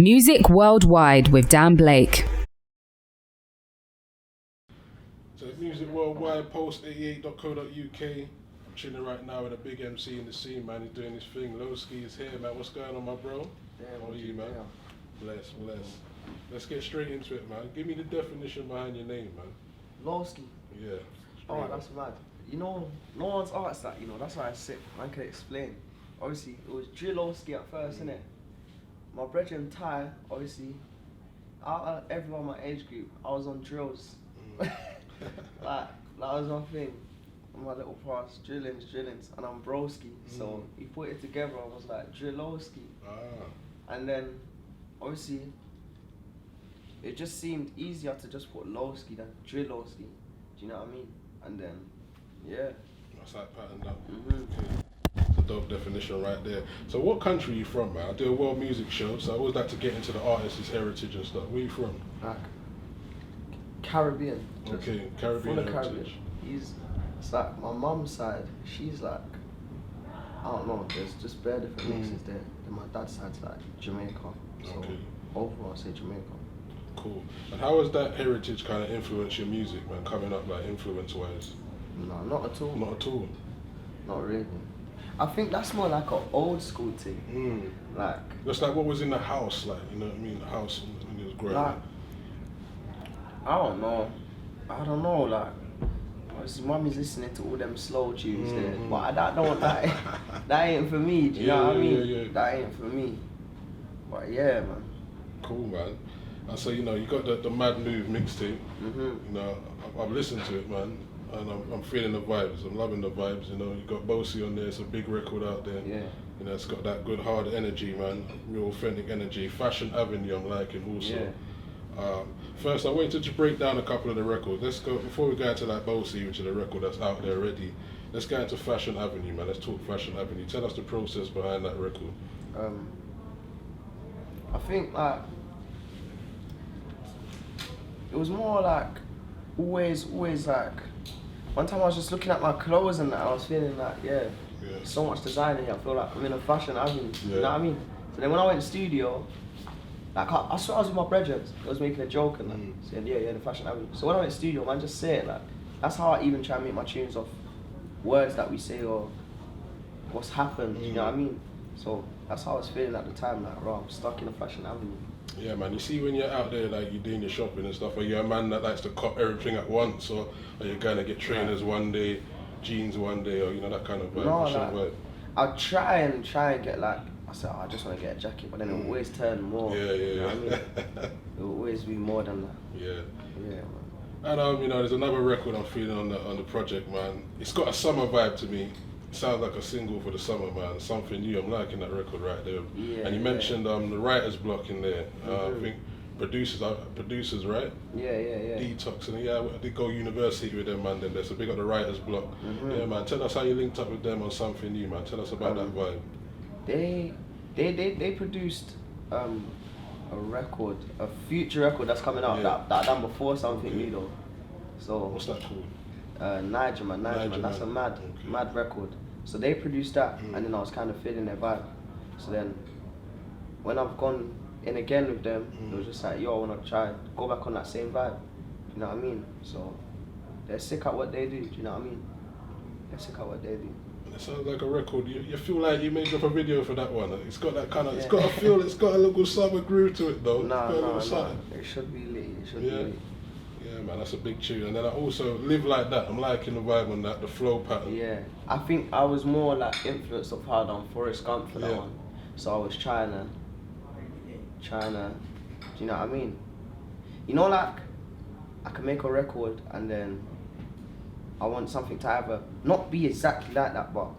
Music Worldwide with Dan Blake. So Music Worldwide, post88.co.uk. I'm chilling right now with a big MC in the scene, man. He's doing his thing. Loski is here, man. What's going on, my bro? How are you, man? Bless. Let's get straight into it, man. Give me the definition behind your name, man. Loski. Yeah. Oh, that's mad. You know, no one's asked that, you know, that's why I sick. Man can explain. Obviously, it was Drill Loski at first, innit? My brethren Ty, obviously, out of everyone in my age group, I was on drills. Like, that was my thing. My little pass, drillings, and I'm broski. So we put it together and was like, Drillowski. And then, obviously, it just seemed easier to just put Loski than Drillowski. Do you know what I mean? And then, yeah. That's that pattern up. Okay. It's a dope definition right there. So what country are you from, man? I do a world music show, so I always like to get into the artist's heritage and stuff. Where are you from? Like, Caribbean. Okay, Caribbean full of heritage. Caribbean. It's like my mum's side, she's like, I don't know, there's just bare different mixes there. Then my dad's side's like Jamaica. So Okay. overall I'll say Jamaica. Cool. And how has that heritage kind of influenced your music, man, coming up, like, influence-wise? No, not at all. Not at all? Not really. I think that's more like an old school thing. Like, that's like what was in the house, like, you know what I mean? The house when you was growing like, up. I don't know, like, obviously mummy's listening to all them slow tunes there, but I don't, that ain't for me, do you know what I mean? Yeah. That ain't for me. But yeah, man. Cool, man. And so, you know, you got the Mad Move mixtape. You know, I've listened to it, man, and I'm feeling the vibes. I'm loving the vibes, you know. You got Bossy on there, it's a big record out there. Yeah. You know, it's got that good hard energy, man, real authentic energy. Fashion Avenue, I'm liking also. Yeah. First, I wanted to break down a couple of the records. Let's go, before we go into like Bossy, which is a record that's out there already, let's go into Fashion Avenue, man. Let's talk Fashion Avenue. Tell us the process behind that record. I think like it was more like always like one time I was just looking at my clothes and I was feeling like so much design in here. I feel like I'm in a fashion avenue. You know what I mean? So then when I went to the studio, like I swear I was with my brethren. I was making a joke and like saying the fashion avenue. So when I went to the studio, man, just say it like that's how I even try and make my tunes off words that we say or what's happened. You know what I mean? So that's how I was feeling at the time. Like, bro, I'm stuck in a fashion avenue. Yeah, man. You see, when you're out there, like you're doing your shopping and stuff, are you a man that likes to cop everything at once, or are you gonna get trainers one day, jeans one day, or you know that kind of vibe? No, like, I'll try and get like I said, I just want to get a jacket, but then it'll always turn more. Yeah. You know what I mean? It'll always be more than that. Yeah, man. And you know, there's another record I'm feeling on the project, man. It's got a summer vibe to me. It sounds like a single for the summer, man. Something new. I'm liking that record right there. Yeah, and you mentioned the writer's block in there. I think producers, right? Yeah. Detox, and I did go university with them, man. Then there's a big up the writer's block. Yeah, man. Tell us how you linked up with them on something new, man. Tell us about that vibe. They produced a record, a future record that's coming out that done before something new though. So what's that called? Niger man. That's a mad record. So they produced that, and then I was kind of feeling their vibe. So then, when I've gone in again with them, it was just like, yo, I wanna try go back on that same vibe. You know what I mean? So they're sick at what they do. Do you know what I mean? They're sick at what they do. It sounds like a record. You feel like you made up a video for that one. It's got that kind of. It's got a feel. It's got a little summer groove to it though. No. It should be lit. It should be lit. Yeah, man, that's a big tune. And then I also Live Like That. I'm liking the vibe on that, the flow pattern. Yeah, I think I was more like influenced of how done Forrest Gump for that one. So I was trying to, do you know what I mean? You know, like, I can make a record and then I want something to either not be exactly like that, but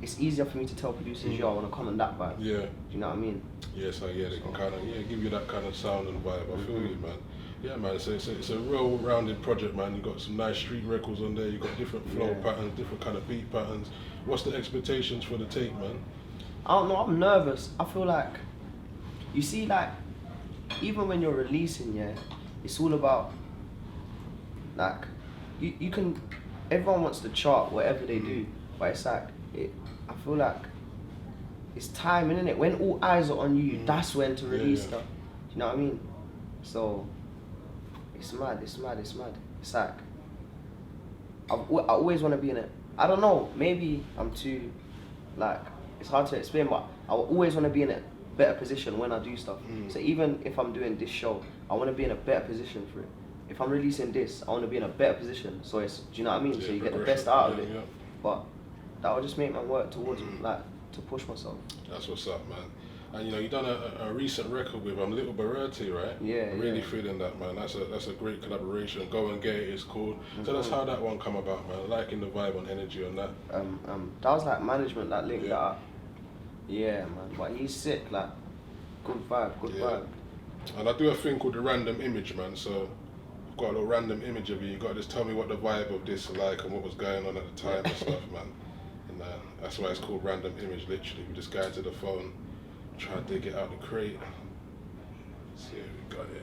it's easier for me to tell producers, yo, I want to come on that vibe. Yeah. Do you know what I mean? Yeah, so they can kind of give you that kind of sound and vibe. I feel you, man. Yeah, man, it's a well-rounded project, man. You've got some nice street records on there. You've got different flow patterns, different kind of beat patterns. What's the expectations for the tape, man? I don't know, I'm nervous. I feel like, you see, like, even when you're releasing, it's all about, like, you can, everyone wants to chart whatever they do, but it's like, I feel like it's timing, innit? When all eyes are on you, that's when to release stuff. Do you know what I mean? So it's mad. It's like I always want to be in it. I don't know. Maybe I'm too like it's hard to explain, but I always want to be in a better position when I do stuff. So even if I'm doing this show, I want to be in a better position for it. If I'm releasing this, I want to be in a better position. So it's, do you know what I mean? So you get the best out of it. But that will just make me work towards like to push myself. That's what's up, man. And you done a recent record with Little Berardi, right? Yeah. I'm really feeling that, man. That's a great collaboration. Go and Get It is cool. Tell us how that one come about, man. Liking the vibe and energy on that. That was like management that linked that up. Yeah, man. But he's sick, like good vibe. And I do a thing called the random image, man. So I've got a little random image of you. You got to just tell me what the vibe of this is like and what was going on at the time and stuff, man. And that's why it's called random image. Literally, we just go to the phone. Try to dig it out the crate. Let's see what we got here.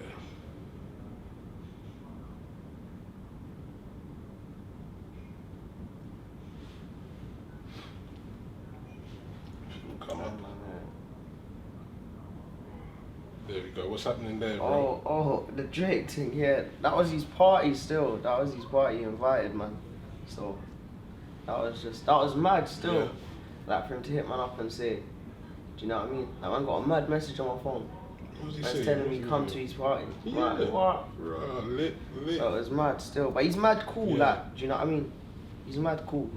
Come on. There we go. What's happening there, bro? Oh, the Drake thing, yeah. That was his party still. That was his party he invited, man. So that was mad still. Yeah. Like for him to hit man up and say, do you know what I mean? Like man got a mad message on my phone. What was he Man's saying? telling me come to his party. Yeah. Like, what? Lit. So it was mad still. But he's mad cool, Yeah. like, do you know what I mean? He's mad cool.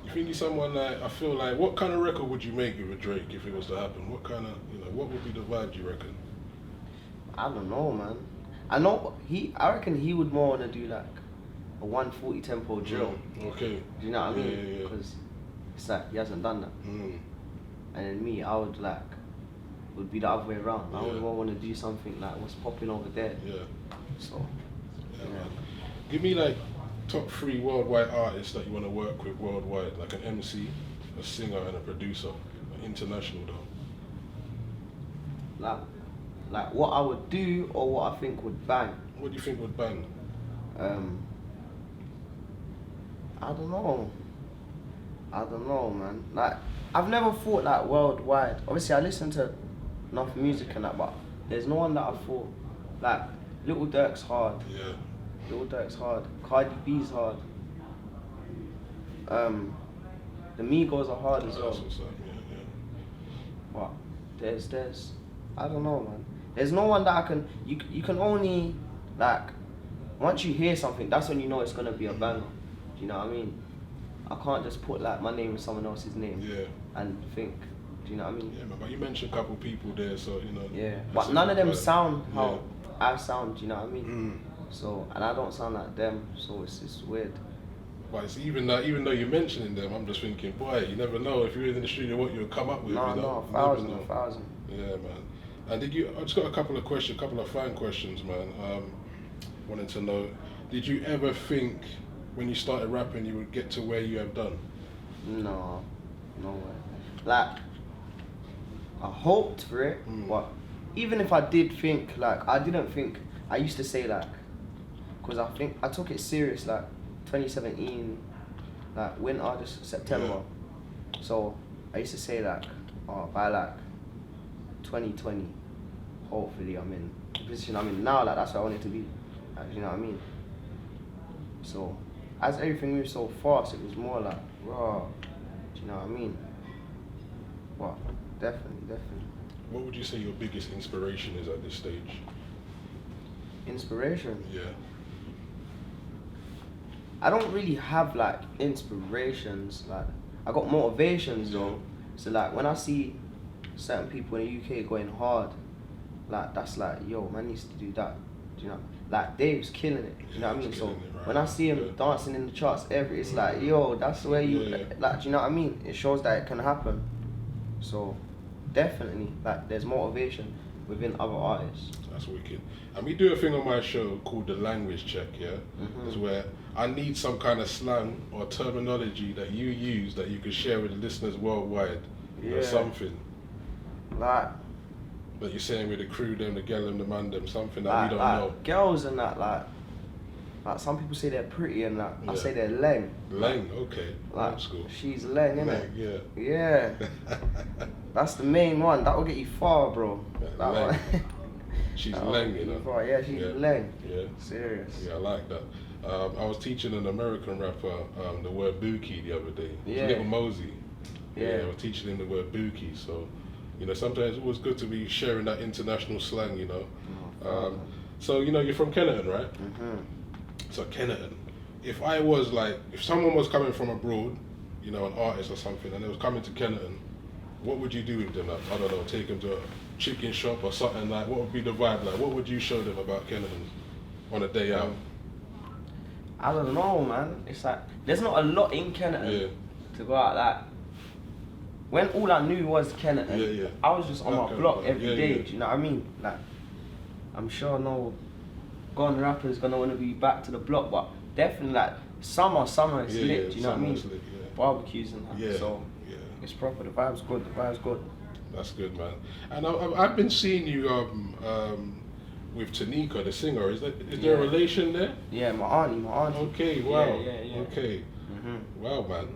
You think he's someone like, I feel like, what kind of record would you make with a Drake if it was to happen? What kind of, what would be the vibe, do you reckon? I don't know, man. I reckon he would more want to do like a 140 tempo drill. Okay. Do you know what I mean? Yeah. Because it's like he hasn't done that. Mm. And then me, I would be the other way around. I would want to do something like what's popping over there. Yeah. So. Yeah, man. Give me like top 3 worldwide artists that you want to work with worldwide, like an MC, a singer, and a producer, international though. Like what I would do or what I think would bang. What do you think would bang? I don't know, man. Like I've never thought like worldwide. Obviously, I listen to enough music and that, but there's no one that I thought like Little Durk's hard. Yeah. Little Durk's hard. Cardi B's hard. The Migos are hard as well. That's what's up, yeah. But there's I don't know, man. There's no one that I can. You can only like once you hear something, that's when you know it's gonna be a banger. Do you know what I mean? I can't just put like my name with someone else's name and think. Do you know what I mean? Yeah, man. But you mentioned a couple people there, so Yeah, but none of them sound how Yeah. I sound. Do you know what I mean? So and I don't sound like them, so it's weird. But it's even though you're mentioning them, I'm just thinking, boy, you never know if you're in the studio what you'll come up with. No, You thousand. never know. Yeah, man. And I just got a couple of fan questions, man. Wanted to know, did you ever think when you started rapping you would get to where you have done? No way. Like, I hoped for it, but even if I did think, like, I didn't think, I used to say, like, because I think I took it serious, like, 2017, like, winter, just September. So, I used to say, like, by, like, 2020, hopefully I'm in the position I'm in now, like, that's what I wanted to be. Like, you know what I mean? So, as everything moved so fast, it was more like, raw. Do you know what I mean? Well, definitely. What would you say your biggest inspiration is at this stage? Inspiration? Yeah. I don't really have like inspirations. Like I got motivations though. So like when I see certain people in the UK going hard, like that's like, yo, man needs to do that. Do you know? Like Dave's killing it. You know what I mean? So when I see him dancing in the charts, it's like, yo, that's where you like. Do you know what I mean? It shows that it can happen. So definitely, like there's motivation within other artists. That's wicked. And we do a thing on my show called the language check, yeah? Is where I need some kind of slang or terminology that you use that you could share with the listeners worldwide. Or something. Like that you're saying with the crew, them, the girl, them, the man, them, something that we don't know. Girls and that, like, Like some people say they're pretty and that. I Yeah. say they're leng. Leng, okay. Like That's cool. she's leng, innit? Leng, yeah. Yeah. That's the main one. That will get you far, bro. Yeah, That leng. one. She's That will leng, get you know. far. Yeah, she's Yeah. leng. Yeah. Serious. Yeah, I like that. I was teaching an American rapper the word bookie the other day. Yeah. Little Mosey. Yeah. I was teaching him the word bookie. So, you know, sometimes it's always good to be sharing that international slang, you know. So, you know, you're from Kenneton, right? Mhm. So Kenneton. If I was like, if someone was coming from abroad, you know, an artist or something, and they was coming to Kenneton, what would you do with them? Like, I don't know, take them to a chicken shop or something like. What would be the vibe like? What would you show them about Kenneton on a day out? I don't know, man. It's like there's not a lot in Kenneton Yeah. to go out like. When all I knew was Kenneton, Yeah. I was just on my Okay, block yeah, every day. yeah. Do you know what I mean? Like, I'm sure no gone rapper's gonna want to be back to the block, but definitely like summer is lit. Do you know what I mean? summer's lit, yeah. Barbecues and that. Yeah, So yeah. it's proper. The vibe's good. The vibe's good. That's good, man. And I've been seeing you with Tanika, the singer. Is there a Yeah. relation there? Yeah, my auntie. Okay, wow. Yeah. Okay. Mhm. Wow, man,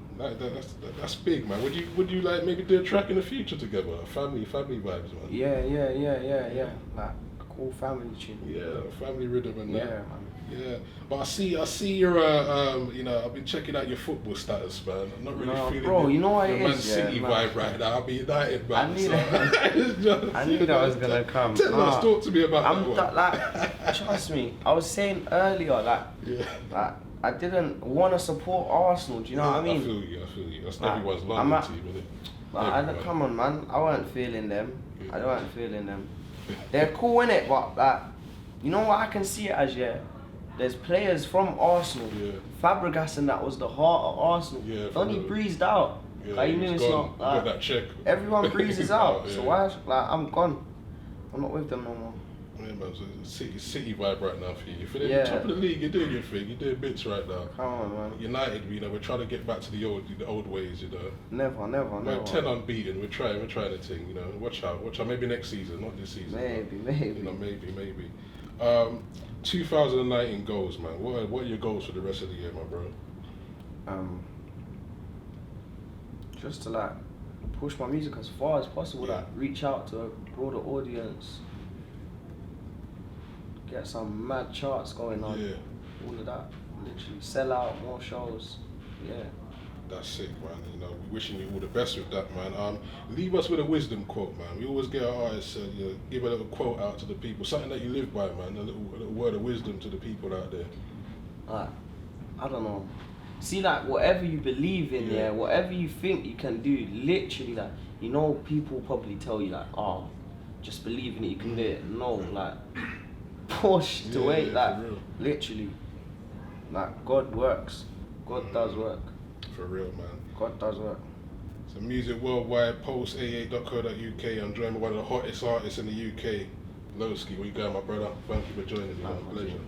that's big, man. Would you like maybe do a track in the future together? Family vibes, man. Yeah. Like a cool family tune. Yeah, family rhythm and Yeah, that. man. Yeah, but I see your you know, I've been checking out your football status, man. I'm not really feeling bro, you know what the it Man is, City yeah, man. vibe right now. I'll be United, man. I knew that. It's just- I knew that was gonna come. Tell us, talk to me about I'm that one. like, trust me. I was saying earlier, Yeah. like I didn't want to support Arsenal. Do you know what I mean? I feel you. That's Like, everyone's I'm London at- team, isn't it? Like, Everyone. come on, man. I weren't feeling them. Yeah. I weren't feeling them. They're cool, innit? But like, you know what I can see it as, yeah? There's players from Arsenal. Yeah. Fabregas and that was the heart of Arsenal. Yeah, for Only real. breezed out. Yeah, Like, you knew he's it's gone. not. You got Like, that check. everyone breezes out. Yeah. So why? Like, I'm gone. I'm not with them no more. Yeah, man, so it's city vibe right now for you. For the Yeah. top of the league, you're doing your thing. You're doing bits right now. Come on, man. United, you know, we're trying to get back to the old ways, you know. Never. We're 10 unbeaten. We're trying the thing, you know. Watch out. Maybe next season, not this season. Maybe. You know, maybe. 2019 goals, man. What are your goals for the rest of the year, my bro? Just to like push my music as far as possible, Yeah. like reach out to a broader audience, get some mad charts going on, Yeah. all of that. Literally sell out more shows. Yeah. That's sick, man. You know, we're wishing you all the best with that, man. Leave us with a wisdom quote, man. We always get our artists, you know, give a little quote out to the people, something that you live by, man. A little word of wisdom to the people out there. Like, I don't know. See, like whatever you believe in, Yeah. whatever you think you can do, literally, like, you know, people probably tell you like, oh, just believe in it, you can do it. No, like, push to wait, Yeah, like, for real. literally, like, God works. God does work. For real, man. God does work. So music worldwide, post a8.co.uk. I'm joined by one of the hottest artists in the UK, Loski. Where you going, my brother? Thank you for joining me, man. Pleasure.